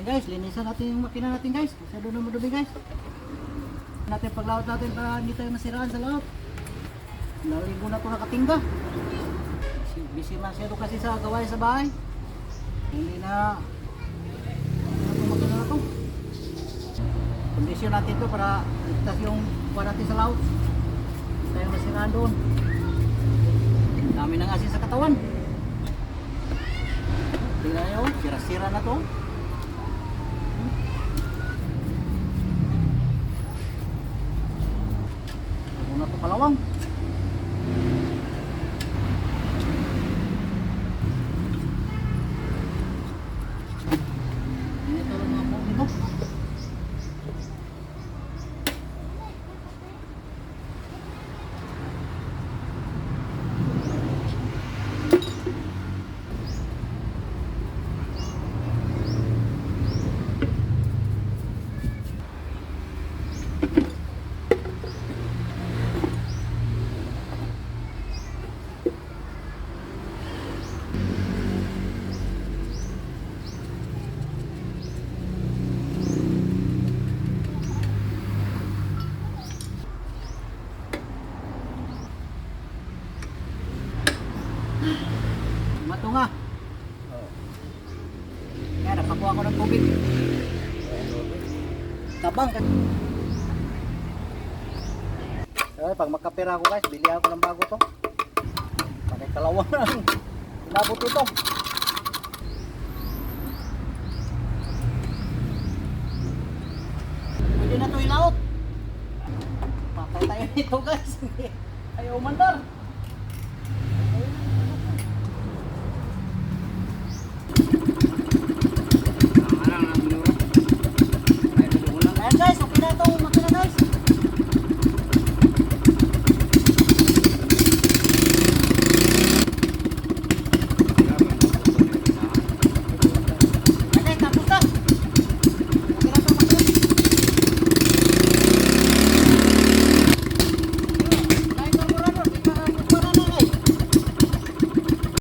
Ayan guys, linisan natin yung makina natin guys. Masyado na madumi guys. Natin paglawat natin para hindi tayo masiraan sa loob. Naligo na ito nakatingga. Busy masyado kasi sa gawain sa bahay. Hindi na ito makina na ito. Kondisyon natin ito para ligtas yung kuha natin sa laot. Hindi tayo masiraan doon. Dami ng asin sa katawan. Tingnan nyo, sira-sira na ito. Una ito kalawang. Ito lang mga po ito. Mato nga. Kaya nakakuha ko ng tubig. Tabang ka. Ay, pag magkapira ako guys, bili ako ng bago to. Pagay kalawang na. Inabot ito. Pwede na ito ilaot. Patay tayo nito guys. Ayaw mandar.